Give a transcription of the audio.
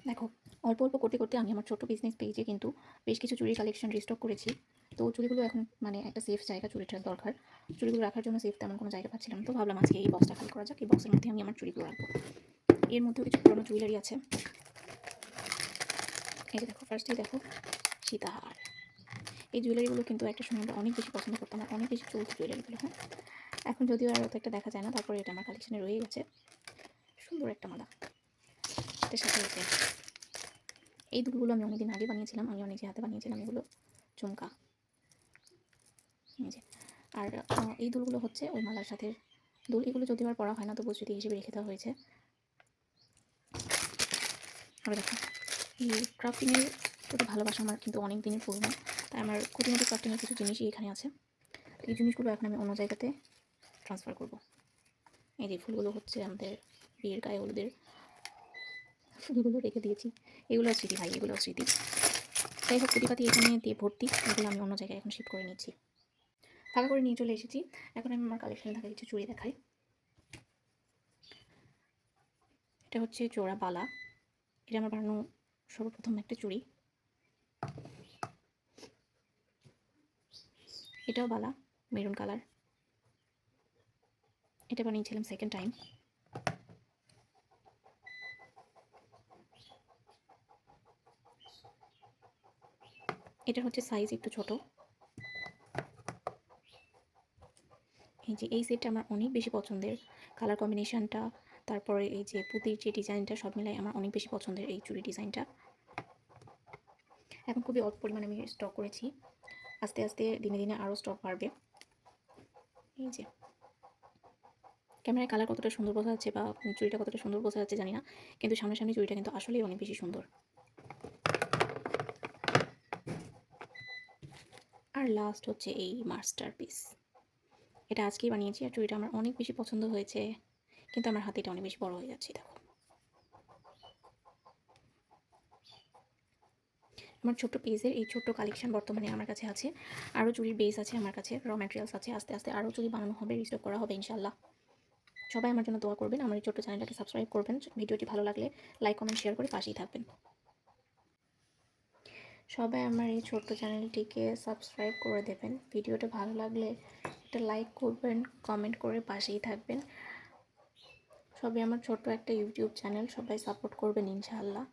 দেখো, অল্প অল্প করতে করতে আমি আমার ছোট্ট বিজনেস পেজে কিন্তু বেশ কিছু চুড়ির কালেকশন রিস্টক করেছি। তো চুড়িগুলো এখন মানে একটা সেফ জায়গা চুড়িটার দরকার। চুড়িগুলো রাখার জন্য সেফ তেমন কোনো জায়গা পাচ্ছিলাম, তো ভাবলাম আজকে এই বক্সটা খালি করা যাক। এই বক্সের মধ্যে আমি আমার চুড়িগুলো রাখবো। এর মধ্যেও কিছু পুরোনো জুয়েলারি আছে। এই যে দেখো, ফার্স্টেই দেখো সীতাহার। এই জুয়েলারিগুলো কিন্তু একটা সময় আমরা অনেক বেশি পছন্দ করতাম, আর অনেক বেশি চলতো জুয়েলারিগুলো। হ্যাঁ, এখন যদিও আর অত একটা দেখা যায় না, তারপরে এটা আমার কালেকশনে রয়ে গেছে। সুন্দর একটা মালা, এটার সাথে হচ্ছে এই দুলগুলো আমি অনেকদিন আগে বানিয়েছিলাম, আমি নিজে হাতে বানিয়েছিলাম এগুলো ঝুমকা। এই যে, আর এই দুলগুলো হচ্ছে ওই মালার সাথে দুল। এগুলো যদিও আর পরা হয় না, তবু স্মৃতি হিসেবে রেখে দেওয়া হয়েছে। আর দেখো, এই ক্রাফটিংয়ের প্রতি ভালোবাসা আমার কিন্তু অনেক দিনই পুরনো, তাই আমার খুঁটিনাটি ক্রাফটিংয়ের কিছু জিনিসই এখানে আছে। এই জিনিসগুলো এখন আমি অন্য জায়গাতে ট্রান্সফার করব। এই যে ফুলগুলো হচ্ছে আমাদের বিয়ের গায়ে হলুদের ফুলগুলো রেখে দিয়েছি। এগুলো স্মৃতি ভাই, এগুলো স্মৃতি। যাই হোক, প্রতিপাতি এখানে দিয়ে ভর্তি, এগুলো আমি অন্য জায়গায় এখন শিফট করে নিচ্ছি। ফাঁকা করে নিয়ে চলে এসেছি। এখন আমি আমার কালেকশনে থাকা কিছু চুড়ি দেখাই। এটা হচ্ছে জোড়া বালা। এটা আমার বানানো সর্বপ্রথম একটা চুড়ি। এটাও বালা, মেরুন কালার। এটা বানিয়েছিলাম সেকেন্ড টাইম। এটা হচ্ছে সাইজ একটু ছোট। এই যে এই সেটটা আমার অনেক বেশি পছন্দের, কালার কম্বিনেশনটা, তারপরে এই যে পুঁতির যে ডিজাইনটা, সব মিলাই আমার অনেক বেশি পছন্দের এই চুড়ি ডিজাইনটা। এখন খুবই অল্প পরিমাণে আমি স্টক করেছি, আস্তে আস্তে দিনে দিনে আরও স্টক বাড়বে। এই যে ক্যামেরায় কালার কতটা সুন্দর বোঝা যাচ্ছে বা চুড়িটা কতটা সুন্দর বোঝা যাচ্ছে জানি না, কিন্তু সামনাসামনি চুড়িটা কিন্তু আসলেই অনেক বেশি সুন্দর। আর লাস্ট হচ্ছে এই মাস্টারপিস। এটা আজকেই বানিয়েছি, আর চুড়িটা আমার অনেক বেশি পছন্দ হয়েছে, কিন্তু আমার হাতে এটা অনেক বেশি বড় হয়ে যাচ্ছে। দেখো, আমার ছোট্ট পেজের এই ছোট্ট কালেকশন বর্তমানে আমার কাছে আছে। আরও চুড়ির বেস আছে আমার কাছে, র ম্যাটেরিয়ালস আছে। আস্তে আস্তে আরও চুড়ি বানানো হবে, রিস্টক করা হবে ইনশাল্লাহ। সবাই আমার জন্য দোয়া করবেন, আমার এই ছোট্ট চ্যানেলটাকে সাবস্ক্রাইব করবেন, ভিডিওটি ভালো লাগলে লাইক কমেন্ট শেয়ার করে পাশেই থাকবেন। সবাই আমার এই ছোট্ট চ্যানেলটিকে সাবস্ক্রাইব করে দেবেন, ভিডিওটা ভালো লাগলে একটা লাইক করবেন, কমেন্ট করে পাশেই থাকবেন। সবাই আমার ছোট্ট একটা ইউটিউব চ্যানেল, সবাই সাপোর্ট করবেন ইনশাআল্লাহ।